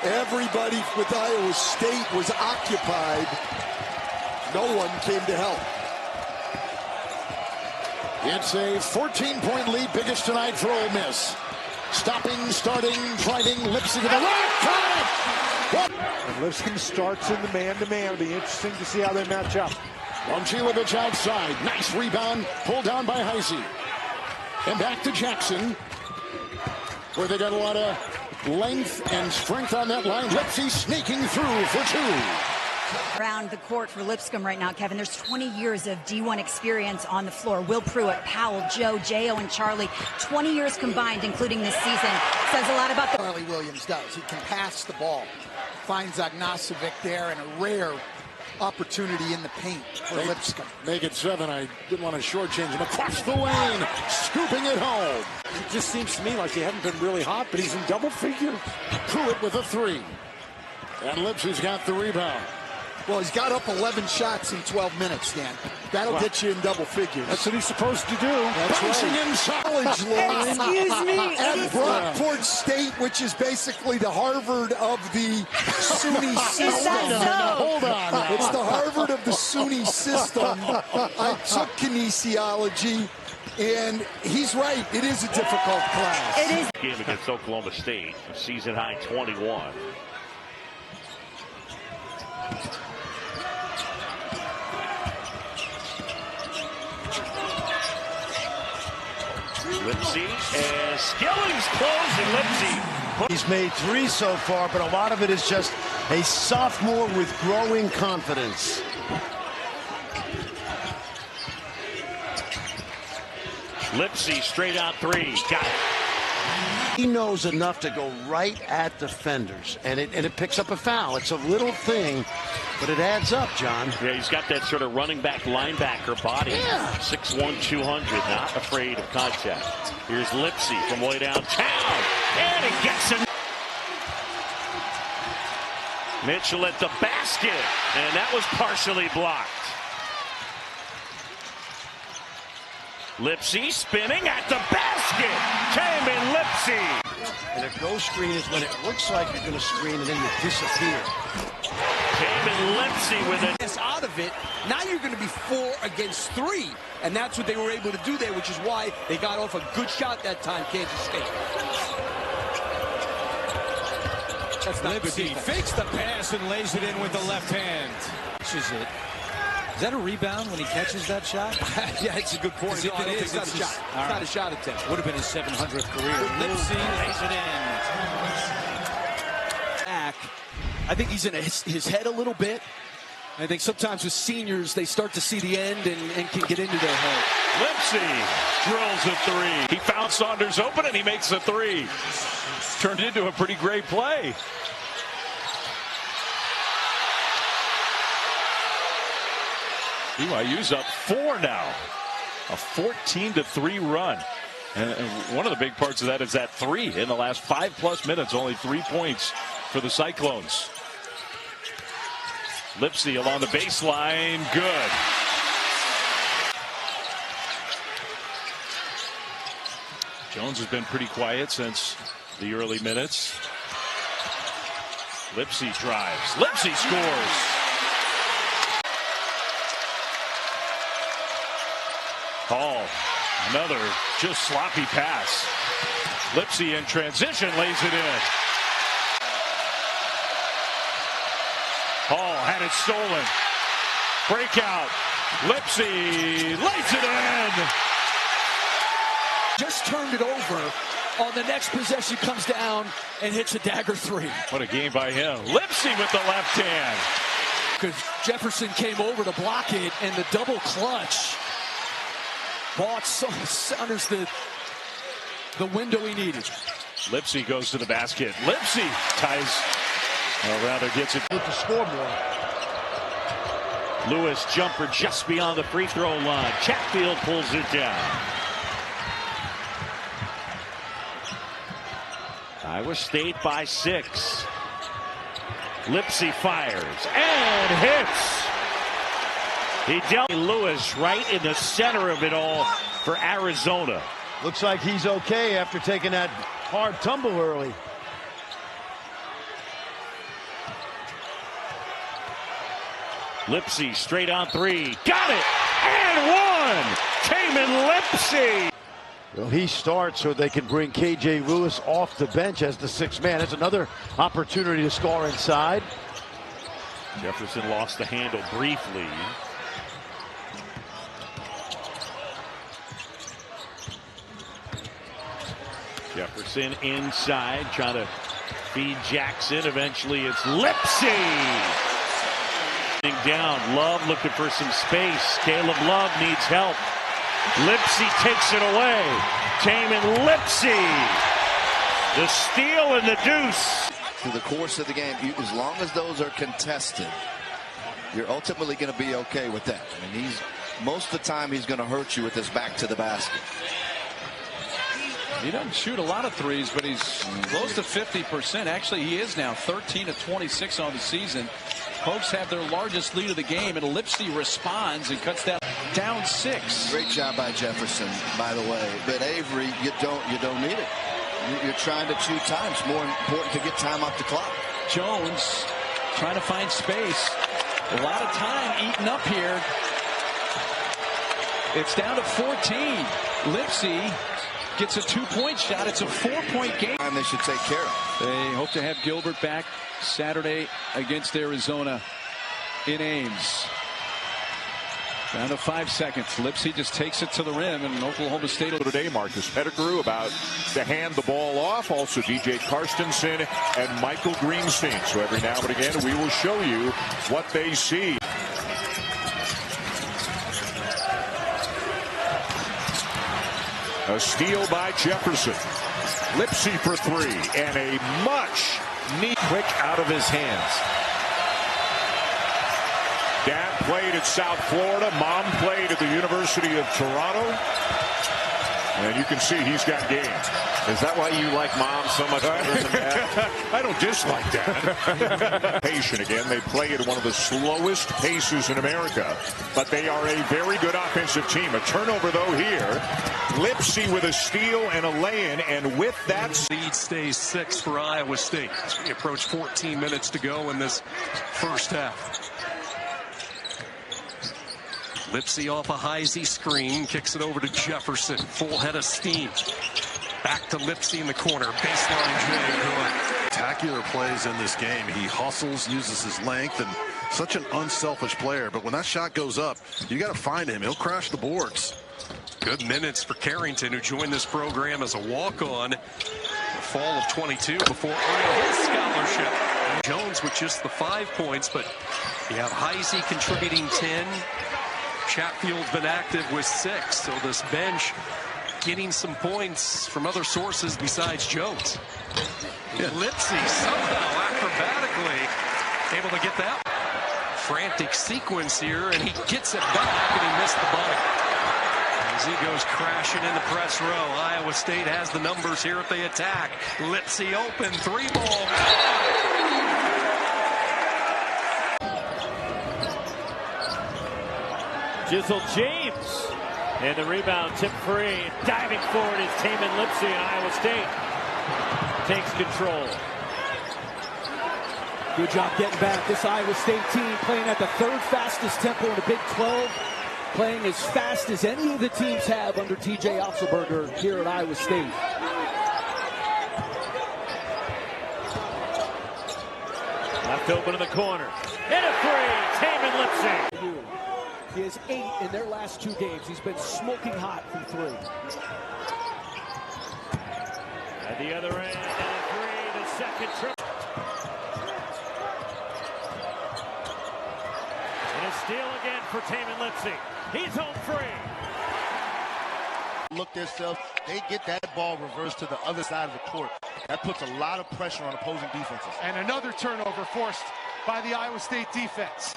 Everybody with Iowa State was occupied. No one came to help. It's a 14-point lead, biggest tonight for Ole Miss. Stopping, starting, driving, Lipsey to the left. And Lipsey starts in the man-to-man. It'll be interesting to see how they match up. Momcilovic outside. Nice rebound. Pulled down by Heisey. And back to Jackson, where they got a lot of length and strength on that line. Lipsey sneaking through for two. Around the court for Lipscomb right now, Kevin, there's 20 years of D1 experience on the floor. Will Pruitt, Powell, Joe, J.O., and Charlie, 20 years combined, including this season. Says a lot about the... Charlie Williams does. He can pass the ball. Finds Agnasovic there, and a rare opportunity in the paint for Lipscomb. Make it 7. I didn't want to shortchange him. Across the lane, scooping it home. It just seems to me like they haven't been really hot, but he's in double figures. Pruitt with a 3. And Lipsey's got the rebound. Well, he's got up 11 shots in 12 minutes, Dan. That'll get you in double figures. That's what he's supposed to do. That's Bouncing right. inside. College line. Excuse me. At Brockport State, which is basically the Harvard of the SUNY system. Hold on. It's the Harvard of the SUNY system. I took kinesiology, and he's right. It is a difficult class. It is. Game against Oklahoma State, season high 21. Lipsey and Skilling's closing. Lipsey. He's made 3 so far, but a lot of it is just a sophomore with growing confidence. Lipsey straight out 3. Got it. He knows enough to go right at defenders, and it picks up a foul. It's a little thing, but it adds up, John. Yeah, he's got that sort of running back linebacker body. Yeah. 6'1", 200, not afraid of contact. Here's Lipsey from way downtown, and he gets him. Mitchell at the basket, and that was partially blocked. Lipsey spinning at the basket. Tamin Lipsey. And a go screen is when it looks like you're going to screen and then you disappear. Tamin Lipsey with it. Out of it, now you're going to be 4 against 3, and that's what they were able to do there, which is why they got off a good shot that time, Kansas State. That's not Lipsey fakes the pass and lays it in with the left hand. Catches it. Is that a rebound when he catches that shot? Yeah, it's a good point. No, it's not a shot. It's not a shot attempt. Would have been his 700th career. Lipsey lays it in. Back. I think he's in his head a little bit. I think sometimes with seniors, they start to see the end and can get into their head. Lipsey drills a 3. He found Saunders open and he makes a 3. Turned into a pretty great play. BYU's up 4 now. A 14-3 run. And one of the big parts of that is that 3 in the last 5+ minutes. Only 3 points for the Cyclones. Lipsey along the baseline. Good. Jones has been pretty quiet since the early minutes. Lipsey drives. Lipsey scores. Hall, another just sloppy pass. Lipsey in transition lays it in. Hall had it stolen. Breakout. Lipsey lays it in. Just turned it over. On the next possession, comes down and hits a dagger 3. What a game by him. Lipsey with the left hand. Because Jefferson came over to block it, and the double clutch. Bought Saunders the window he needed. Lipsey goes to the basket. Lipsey ties, or rather gets it With the scoreboard. Lewis jumper just beyond the free throw line. Chatfield pulls it down. Iowa State by 6. Lipsey fires and hits. He dealt Lewis right in the center of it all for Arizona. Looks like he's okay after taking that hard tumble early. Lipsey straight on three. Got it! And one! Tamin Lipsey! Well, he starts so they can bring K.J. Lewis off the bench as the sixth man. That's another opportunity to score inside. Jefferson lost the handle briefly. Jefferson inside, trying to feed Jackson. Eventually it's Lipsey! Down, Love looking for some space. Caleb Love needs help. Lipsey takes it away. Tamin Lipsey, the steal and the deuce. Through the course of the game, as long as those are contested, you're ultimately going to be okay with that. I mean, most of the time he's going to hurt you with his back to the basket. He doesn't shoot a lot of threes, but he's close to 50%. Actually, he is now 13 of 26 on the season. Pokes have their largest lead of the game, and Lipsey responds and cuts that down 6. Great job by Jefferson, by the way. But Avery, you don't need it. You're trying to chew time. It's more important to get time off the clock. Jones trying to find space. A lot of time eaten up here. It's down to 14. Lipsey gets a 2-point shot. It's a 4-point game. They should take care of. They hope to have Gilbert back Saturday against Arizona in Ames. Down to 5 seconds. Lipsey just takes it to the rim, and Oklahoma State today. Marcus Pettigrew about to hand the ball off. Also DJ Karstensen and Michael Greenstein. So every now and again we will show you what they see. A steal by Jefferson. Lipsey for 3 and a much neat quick out of his hands. Dad played at South Florida. Mom played at the University of Toronto. And you can see he's got game. Is that why you like Mom so much better than Dad? I don't dislike that. Patient again. They play at one of the slowest paces in America. But they are a very good offensive team. A turnover, though, here. Lipsey with a steal and a lay-in. And with that, lead stays 6 for Iowa State as we approach 14 minutes to go in this first half. Lipsey off a Heisey screen, kicks it over to Jefferson. Full head of steam. Back to Lipsey in the corner. Baseline Jay. Spectacular plays in this game. He hustles, uses his length, and such an unselfish player. But when that shot goes up, you got to find him. He'll crash the boards. Good minutes for Carrington, who joined this program as a walk-on the fall of 22 before earning his scholarship. Jones with just the 5 points, but you have Heisey contributing 10. Chatfield's been active with 6, so this bench getting some points from other sources besides Jones. Yeah. Lipsey somehow acrobatically able to get that. Frantic sequence here, and he gets it back, and he missed the bucket. As he goes crashing in the press row, Iowa State has the numbers here if they attack. Lipsey open, 3-ball. Jizzle James, and the rebound tip free. Diving forward is Tamin Lipsey, and Iowa State takes control. Good job getting back. This Iowa State team playing at the 3rd fastest tempo in the Big 12, playing as fast as any of the teams have under T.J. Otzelberger here at Iowa State. Left open in the corner. And a three, Tamin Lipsey. He has 8 in their last 2 games. He's been smoking hot from 3. At the other end, and a three, the second trip. And a steal again for Tamin Lipsey. He's home free. Look themselves, they get that ball reversed to the other side of the court. That puts a lot of pressure on opposing defenses. And another turnover forced by the Iowa State defense.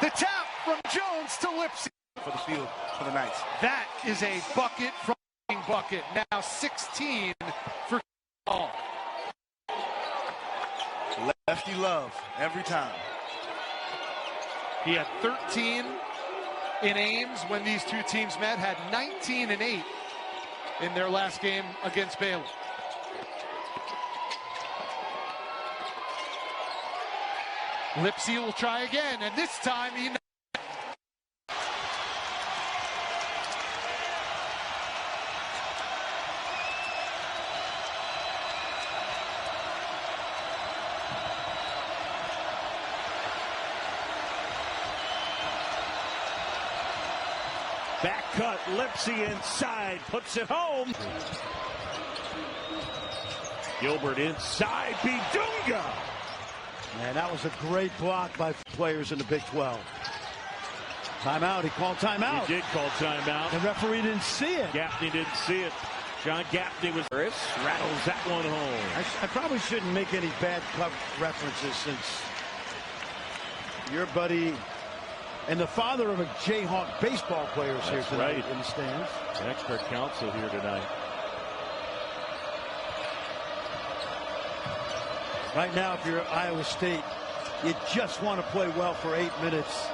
The tap from Jones to Lipsey for the field for the Knights. That is a bucket from bucket. Now 16 for all. Lefty love every time. He had 13 in Ames when these two teams met, had 19 and 8 in their last game against Baylor. Lipsey will try again, and this time he... Back cut, Lipsey inside, puts it home. Gilbert inside, Bidunga. Man, that was a great block by players in the Big 12. Timeout, he called timeout. He did call timeout. The referee didn't see it. Gaffney didn't see it. John Gaffney was rattles that one home. I probably shouldn't make any bad references since your buddy and the father of a Jayhawk baseball player is here tonight in the stands. Expert counsel here tonight. Right now, if you're at Iowa State, you just want to play well for 8 minutes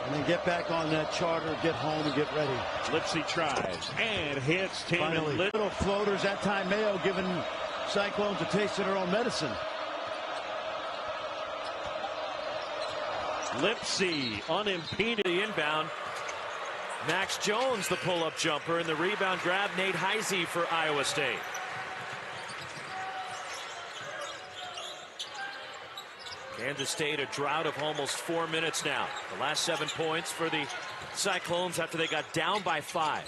and then get back on that charter, get home, and get ready. Lipsey tries and hits. Finally, little floaters. That time Mayo giving Cyclones a taste of their own medicine. Lipsey unimpeded. The inbound. Max Jones, the pull-up jumper, and the rebound grab. Nate Heisey for Iowa State. Kansas State, a drought of almost 4 minutes now. The last 7 points for the Cyclones after they got down by 5.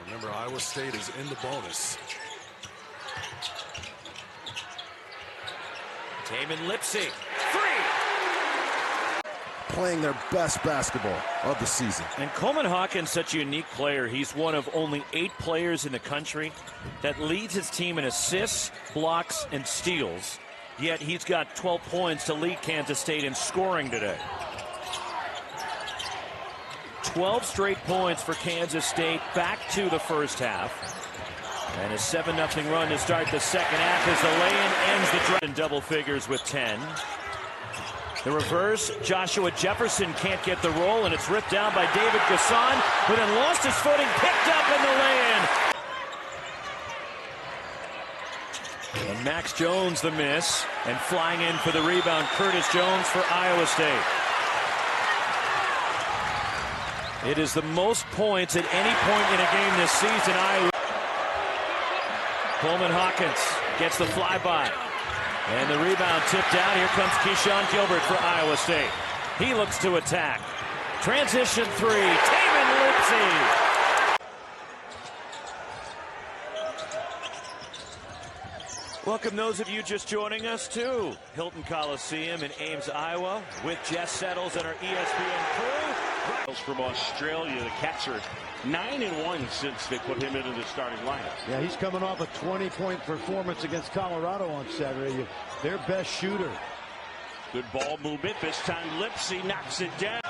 Remember, Iowa State is in the bonus. Tamin Lipsey, 3. Playing their best basketball of the season. And Coleman Hawkins, such a unique player. He's one of only 8 players in the country that leads his team in assists, blocks, and steals. Yet he's got 12 points to lead Kansas State in scoring today. 12 straight points for Kansas State back to the first half. And a 7-0 run to start the second half as the lay-in ends the drive in double figures with 10. The reverse, Joshua Jefferson can't get the roll, and it's ripped down by David Gasson, who then lost his footing, picked up in the lay-in. And Max Jones the miss, and flying in for the rebound, Curtis Jones for Iowa State. It is the most points at any point in a game this season. Coleman Hawkins gets the flyby. And the rebound tipped out. Here comes Keyshawn Gilbert for Iowa State. He looks to attack. Transition 3. Tamin Lipsey. Welcome those of you just joining us to Hilton Coliseum in Ames, Iowa, with Jess Settles and our ESPN crew. From Australia, the Cats are 9-1 since they put him into the starting lineup. Yeah, he's coming off a 20-point performance against Colorado on Saturday. Their best shooter. Good ball movement. This time Lipsey knocks it down.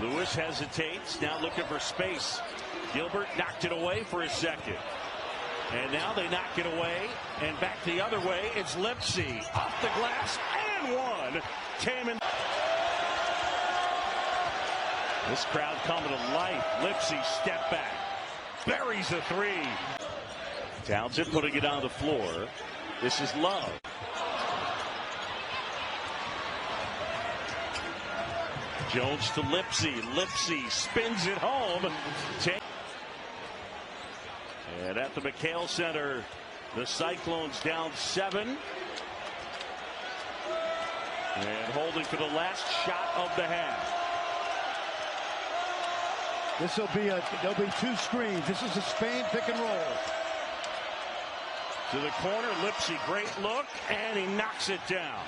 Lewis hesitates, now looking for space. Gilbert knocked it away for a second. And now they knock it away, and back the other way. It's Lipsey off the glass and one. Tamin. This crowd coming to life. Lipsey step back, buries a 3. Townsend putting it on the floor. This is Love. Jones to Lipsey. Lipsey spins it home. And at the McHale Center, the Cyclones down 7. And holding for the last shot of the half. There'll be 2 screens. This is a Spain pick and roll. To the corner, Lipsey, great look, and he knocks it down.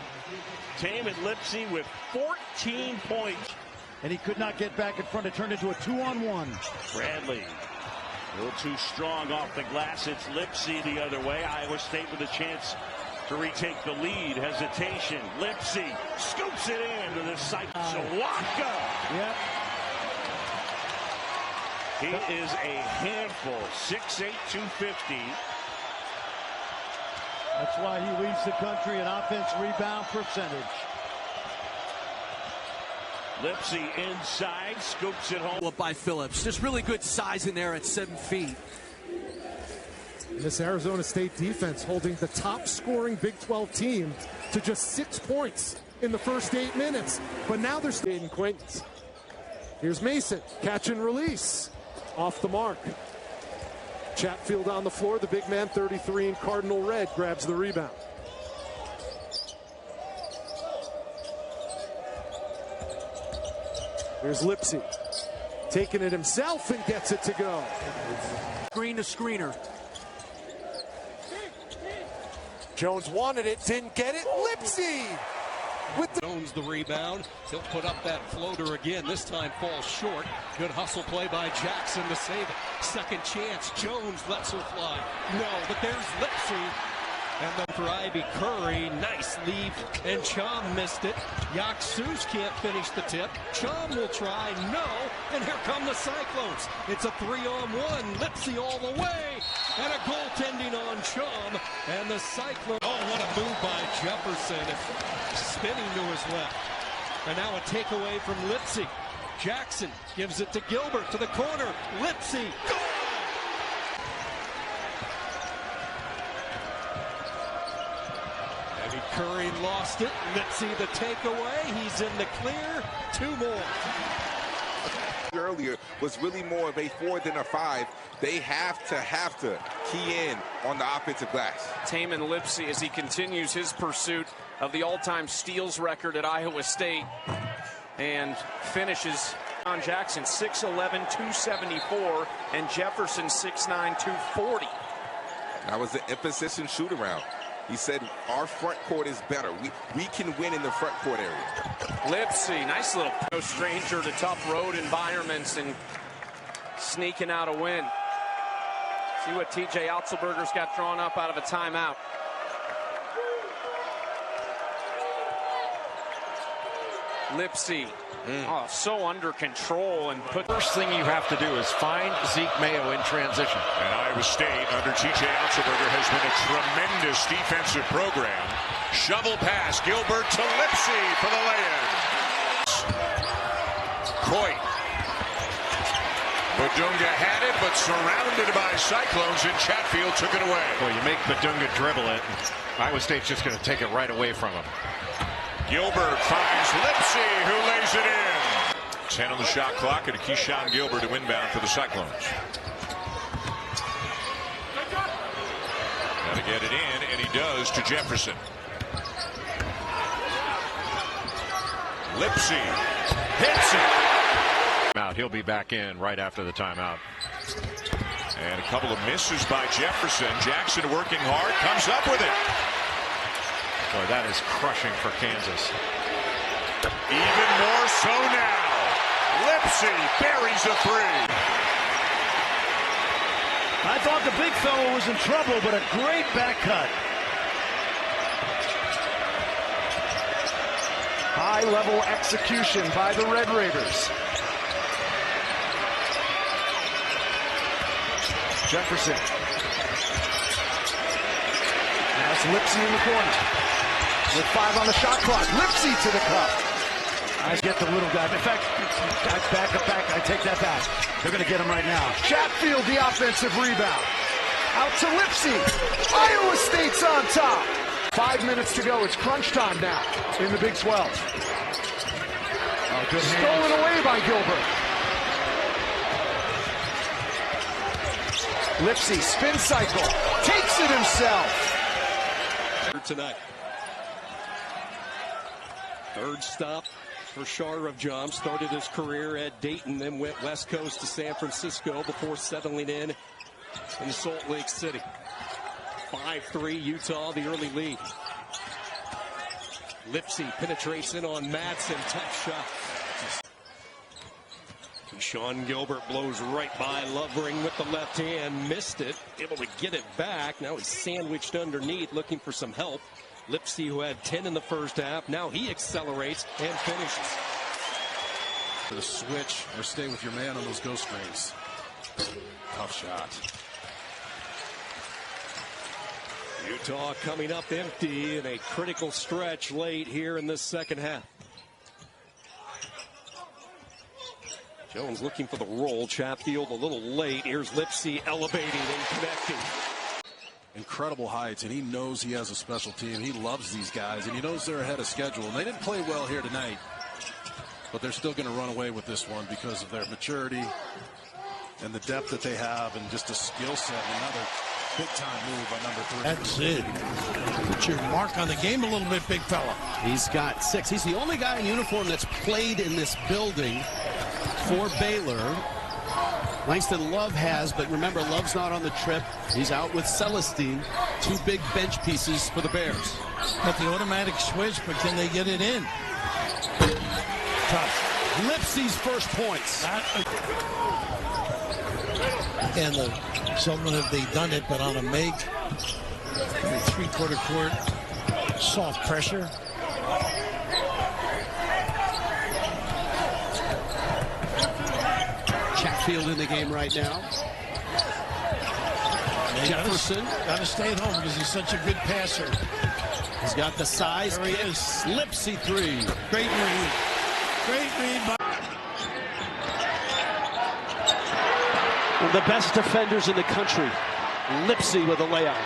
Tamin Lipsey with 14 points. And he could not get back in front. It turned into a 2-on-1. Bradley, a little too strong off the glass. It's Lipsey the other way. Iowa State with a chance to retake the lead. Hesitation. Lipsey scoops it in to the side. Shawaka. Yep. He is a handful. 6'8", 250. That's why he leads the country in offense rebound percentage. Lipsey inside, scoops it home. By Phillips. There's really good size in there at 7 feet. This Arizona State defense holding the top scoring Big 12 team to just 6 points in the first 8 minutes. But now they're staying Quaintance. Here's Mason, catch and release. Off the mark. Chatfield on the floor. The big man, 33 in Cardinal red, grabs the rebound. Here's Lipsey, taking it himself and gets it to go. Screen to screener. Jones wanted it, didn't get it. Lipsey with Jones the rebound. He'll put up that floater again. This time falls short. Good hustle play by Jackson to save it. Second chance. Jones lets her fly. No, but there's Lipsey. And then for Ivy Curry, nice lead, and Chom missed it. Yaksus can't finish the tip. Chom will try, no, and here come the Cyclones. It's a 3-on-1, Lipsey all the way, and a goaltending on Chom, and the Cyclones. Oh, what a move by Jefferson, spinning to his left. And now a takeaway from Lipsey. Jackson gives it to Gilbert to the corner. Lipsey, goal! Curry lost it. Lipsey the takeaway. He's in the clear. 2 more. Earlier was really more of a 4 than a 5. They have to key in on the offensive glass. Tamin Lipsey as he continues his pursuit of the all-time steals record at Iowa State and finishes on Jackson 6'11", 274, and Jefferson 6'9", 240. That was the emphasis in shoot-around. He said, our front court is better. We can win in the front court area. Lipsey, nice little no stranger to tough road environments and sneaking out a win. See what TJ Otzelberger's got drawn up out of a timeout. Lipsey, oh, so under control and put. First thing you have to do is find Zeke Mayo in transition. And Iowa State under TJ Otzelberger has been a tremendous defensive program. Shovel pass, Gilbert to Lipsey for the lay-in. Coit. Badunga had it, but surrounded by Cyclones, and Chatfield took it away. Well, you make Badunga dribble it, Iowa State's just going to take it right away from him. Gilbert finds Lipsey, who lays it in. 10 on the shot clock, and Keyshawn Gilbert to inbound for the Cyclones. Got to get it in, and he does to Jefferson. Lipsey hits it. He'll be back in right after the timeout. And a couple of misses by Jefferson. Jackson working hard, comes up with it. Boy, that is crushing for Kansas. Even more so now. Lipsey buries a 3. I thought the big fellow was in trouble, but a great back cut. High-level execution by the Red Raiders. Jefferson. That's Lipsey in the corner. With 5 on the shot clock. Lipsey to the cup. I get the little guy. In fact, back. I take that back. They're going to get him right now. Chatfield, the offensive rebound. Out to Lipsey. Iowa State's on top. 5 minutes to go. It's crunch time now in the Big 12. Good Stolen away by Gilbert. Lipsey, spin cycle. Takes it himself. Tonight. Third stop for Sharavjam. Started his career at Dayton, then went West Coast to San Francisco before settling in Salt Lake City. 5-3 Utah, the early lead. Lipsey penetrates in on Madsen. Tough shot. Sean Gilbert blows right by Lovering with the left hand. Missed it. Able to get it back. Now he's sandwiched underneath, looking for some help. Lipsey, who had 10 in the first half, now he accelerates and finishes. For the switch or stay with your man on those ghost screens. Tough shot. Utah coming up empty in a critical stretch late here in this second half. Jones looking for the roll. Chatfield a little late. Here's Lipsey elevating and connecting. incredible heights, and he knows he has a special team. He loves these guys, and he knows they're ahead of schedule. And they didn't play well here tonight, but they're still going to run away with this one because of their maturity and the depth that they have and just a skill set. Another big-time move by number 3. That's it. Put your mark on the game a little bit, big fella. He's got 6. He's the only guy in uniform that's played in this building for Baylor. Langston Love has, but remember, Love's not on the trip. He's out with Celestine. 2 big bench pieces for the Bears. Got the automatic switch, but can they get it in? Tough. Lipsey's first points. And someone have they done it, but on a make, three-quarter court, soft pressure. Chatfield in the game right now. Jefferson. Got to stay at home because he's such a good passer. He's got the size. There he is. Lipsey 3. Great read. Great read. One of the best defenders in the country. Lipsey with a layup.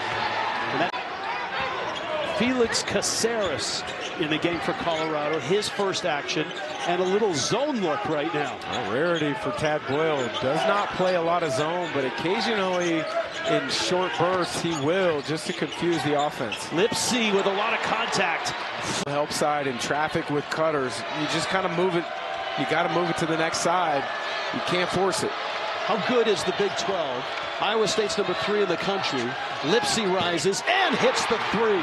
Felix Caceres in the game for Colorado. His first action and a little zone look right now. A rarity for Tad Boyle. Does not play a lot of zone, but occasionally in short bursts he will, just to confuse the offense. Lipsey with a lot of contact. Help side in traffic with cutters. You just kind of move it. You got to move it to the next side. You can't force it. How good is the Big 12? Iowa State's number 3 in the country. Lipsey rises and hits the 3.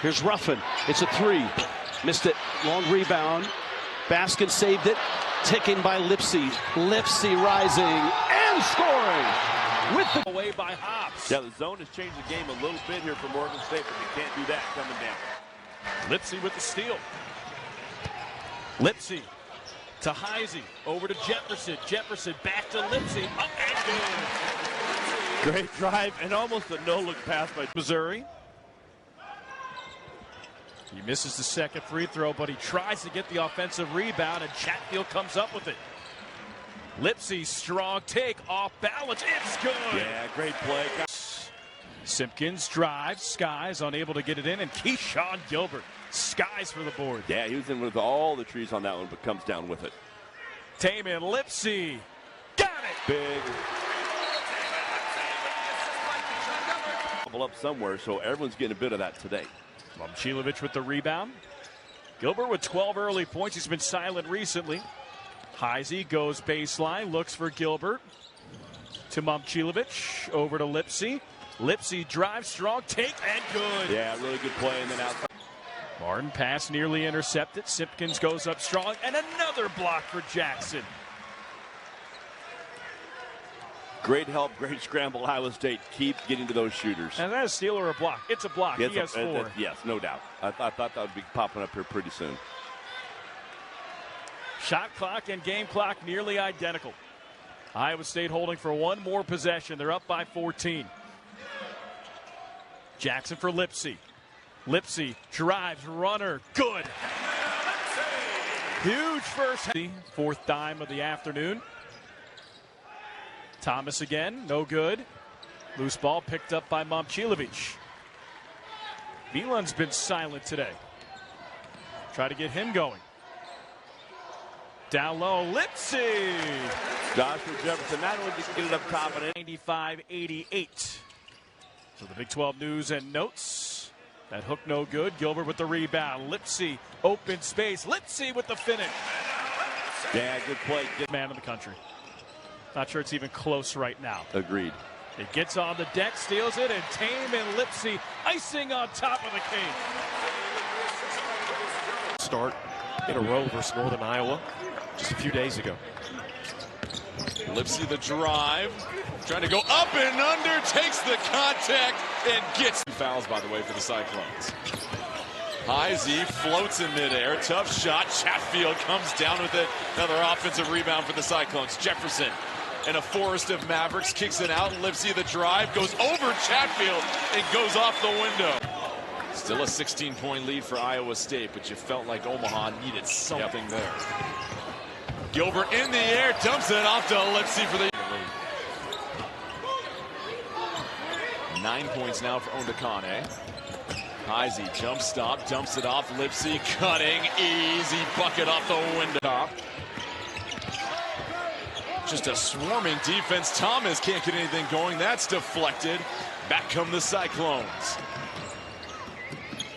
Here's Ruffin. It's a 3. Missed it. Long rebound. Baskin saved it. Ticking by Lipsey. Lipsey rising and scoring. With the away by Hobbs. Yeah, the zone has changed the game a little bit here for Morgan State, but they can't do that coming down. Lipsey with the steal. Lipsey to Heisey. Over to Jefferson. Jefferson back to Lipsey. Up and good. Great drive and almost a no-look pass by Missouri. He misses the second free throw, but he tries to get the offensive rebound, and Chatfield comes up with it. Lipsey, strong take, off balance. It's good. Yeah, great play. Simpkins drives, Skies unable to get it in, and Keyshawn Gilbert, Skies for the board. Yeah, he was in with all the trees on that one, but comes down with it. Tamin, Lipsey, got it. Big. Up somewhere, so everyone's getting a bit of that today. Momcilovic with the rebound. Gilbert with 12 early points. He's been silent recently. Heisey goes baseline, looks for Gilbert. To Momcilovic, over to Lipsey. Lipsey drives, strong take, and good. Yeah, really good play, and then outside. Martin pass nearly intercepted. Simpkins goes up strong, and another block for Jackson. Great help, great scramble. Iowa State keep getting to those shooters. And that a steal or a block? It's a block. He has 4. Yes, no doubt. I thought that would be popping up here pretty soon. Shot clock and game clock nearly identical. Iowa State holding for one more possession. They're up by 14. Jackson for Lipsey. Lipsey drives, runner, good. Huge first. 4th dime of the afternoon. Thomas again, no good. Loose ball picked up by Momcilovic. Milan's been silent today. Try to get him going. Down low, Lipsey. Joshua Jefferson not only did he get it up top, but 95-88. So the Big 12 news and notes. That hook no good. Gilbert with the rebound. Lipsey, open space. Lipsey with the finish. Yeah, good play. Good man in the country. Not sure it's even close right now. Agreed. It gets on the deck, steals it, and Tamin Lipsey icing on top of the cake. Start in a row versus Northern Iowa just a few days ago. Lipsey the drive, trying to go up and under, takes the contact and gets fouls, by the way, for the Cyclones. Heisey floats in midair, tough shot. Chatfield comes down with it. Another offensive rebound for the Cyclones. Jefferson and a forest of Mavericks kicks it out. Lipsey the drive goes over Chatfield and goes off the window. Still a 16-point lead for Iowa State, but you felt like Omaha needed something there. Gilbert in the air, dumps it off to Lipsey for the lead. 9 points now for Ondakane. Heisey jump stop, dumps it off. Lipsey cutting, easy bucket off the window. Just a swarming defense. Thomas can't get anything going. That's deflected. Back come the Cyclones.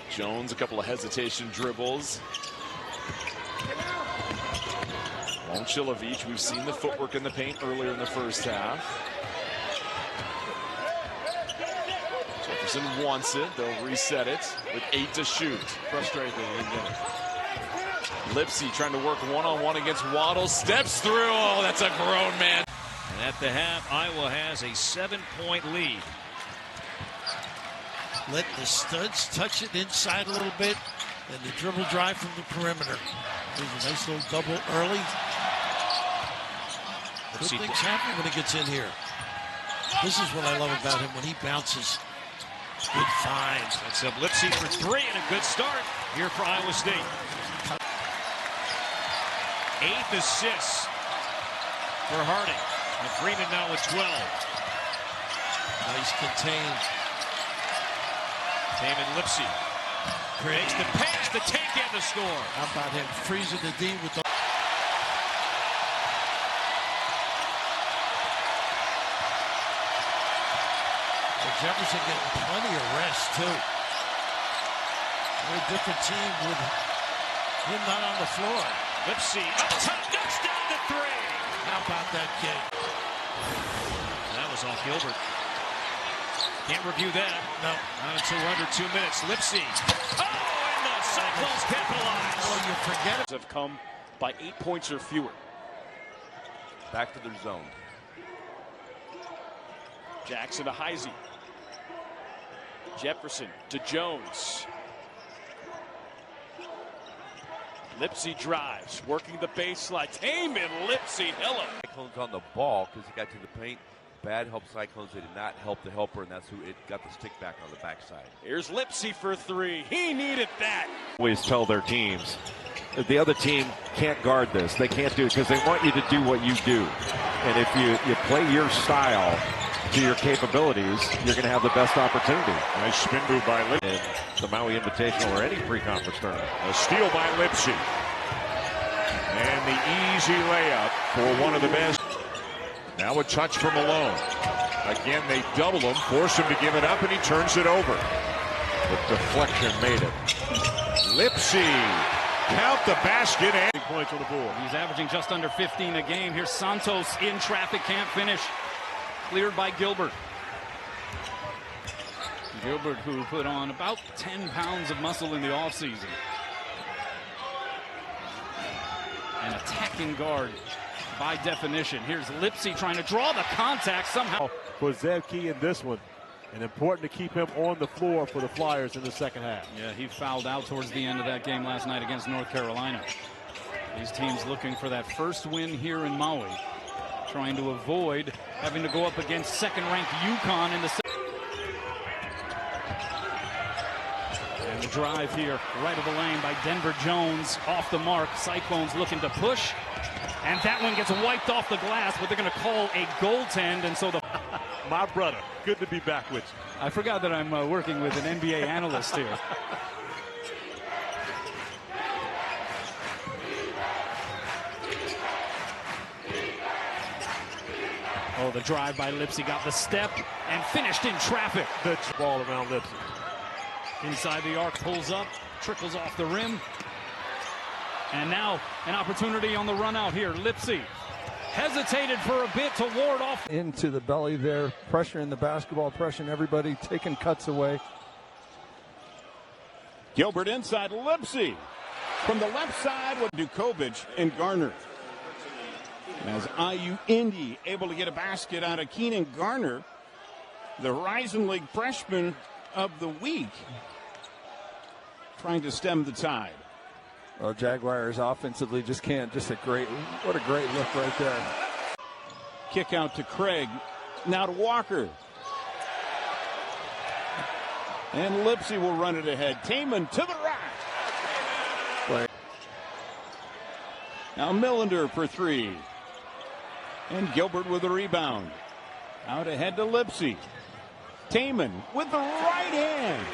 Jones, a couple of hesitation dribbles. Momcilovic, we've seen the footwork in the paint earlier in the first half. Jefferson wants it. They'll reset it with 8 to shoot. Frustrated they didn't get it. Lipsey trying to work one-on-one against Waddle. Steps through. Oh, that's a grown man. And at the half, Iowa has a 7-point lead. Let the studs touch it inside a little bit, and the dribble drive from the perimeter. There's a nice little double early. Good things happen when he gets in here. This is what I love about him when he bounces. Good finds. That's up Lipsey for 3 and a good start here for Iowa State. 8th assist for Harding. And Freeman now with 12. Nice contained. Tamin Lipsey creates the pass, the take, and the score. How about him freezing the D with the... Jefferson getting plenty of rest, too. Very different team with him not on the floor. Lipsey up top, knocks down the 3. How about that kick? That was off Gilbert. Can't review that. No. Not until we're under 2 minutes. Lipsey. Oh, and the Cyclones capitalize. Oh, you forget it. Have come by 8 points or fewer. Back to their zone. Jackson to Heisey. Jefferson to Jones. Lipsey drives, working the baseline. Tamin Lipsey, hello. Cyclones on the ball because he got to the paint. Bad help Cyclones. They did not help the helper, and that's who it got the stick back on the backside. Here's Lipsey for 3. He needed that. Always tell their teams, if the other team can't guard this, they can't do it because they want you to do what you do. And if you play your style to your capabilities, you're going to have the best opportunity. Nice spin move by Lipsey. In the Maui Invitational or any pre-conference tournament. A steal by Lipsey. And the easy layup for one of the best. Now a touch from Malone. Again, they double him, force him to give it up, and he turns it over. The deflection made it. Lipsey, count the basket and big points on the board. He's averaging just under 15 a game. Here's Santos in traffic, can't finish. Cleared by Gilbert. Gilbert, who put on about 10 pounds of muscle in the offseason. An attacking guard by definition. Here's Lipsey trying to draw the contact somehow. For Zeb Key in this one, and important to keep him on the floor for the Flyers in the second half. Yeah, he fouled out towards the end of that game last night against North Carolina. These teams looking for that first win here in Maui, trying to avoid having to go up against second-ranked UConn in the and the drive here, right of the lane by Denver Jones, off the mark. Cyclones looking to push, and that one gets wiped off the glass, but they're going to call a goaltend, and so the... My brother, good to be back with you. I forgot that I'm working with an NBA analyst here. Oh, the drive by Lipsey got the step and finished in traffic. Good ball around Lipsey. Inside the arc, pulls up, trickles off the rim. And now an opportunity on the run out here. Lipsey hesitated for a bit to ward off. Into the belly there, pressuring the basketball, pressuring everybody, taking cuts away. Gilbert inside, Lipsey from the left side with Dukovic and Garner. As IU Indy able to get a basket out of Keenan Garner, the Horizon League freshman of the week, trying to stem the tide. Well, Jaguars offensively just can't, what a great look right there. Kick out to Craig, now to Walker. And Lipsey will run it ahead. Tamin to the right. Now Millender for 3. And Gilbert with a rebound. Out ahead to Lipsey. Tamin with the right hand.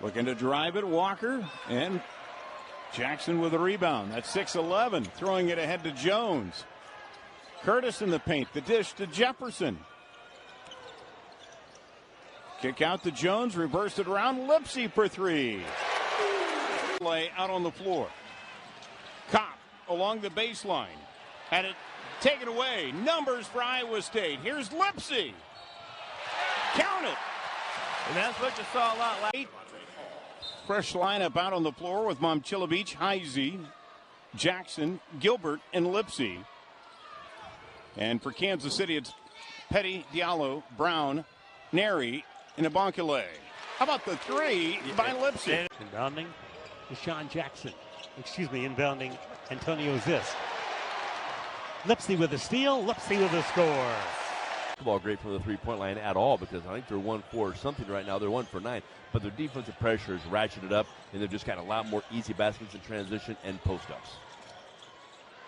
Looking to drive it, Walker, and Jackson with a rebound. That's 6-11, throwing it ahead to Jones. Curtis in the paint, the dish to Jefferson. Kick out to Jones, reversed it around, Lipsey for three. Play out on the floor. Kopp along the baseline. Had it taken away. Numbers for Iowa State. Here's Lipsey. Count it. And that's what you saw a lot last. Fresh lineup out on the floor with Momcilovic, Heisey, Jackson, Gilbert, and Lipsey. And for Kansas City, it's Petty, Diallo, Brown, Neri, and Abonkele. How about the three by Lipsey? Inbounding, Deshaun Jackson. Inbounding, Antonio Zisk. Lipsey with a steal, Lipsey with a score. Ball great from the three-point line at all, because I think they're 1 for something right now. They're 1 for 9, but their defensive pressure is ratcheted up, and they've just got a lot more easy baskets in transition and post-ups.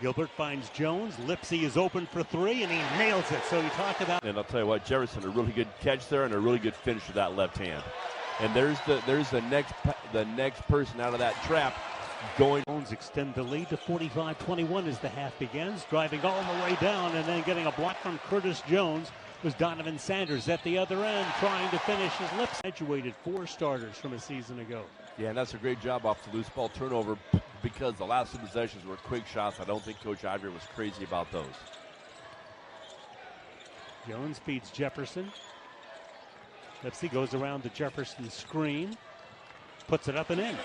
Gilbert finds Jones. Lipsey is open for three, and he nails it. So you talk about. And I'll tell you what, Jefferson, a really good catch there and a really good finish with that left hand. And there's the next person out of that trap going. Jones extend the lead to 45-21 as the half begins. Driving all the way down and then getting a block from Curtis Jones was Donovan Sanders at the other end trying to finish his lips. Graduated 4 starters from a season ago. Yeah, and that's a great job off the loose ball turnover, because the last 2 possessions were quick shots. I don't think Coach Ivory was crazy about those. Jones feeds Jefferson. Lipsey goes around the Jefferson screen, puts it up and in.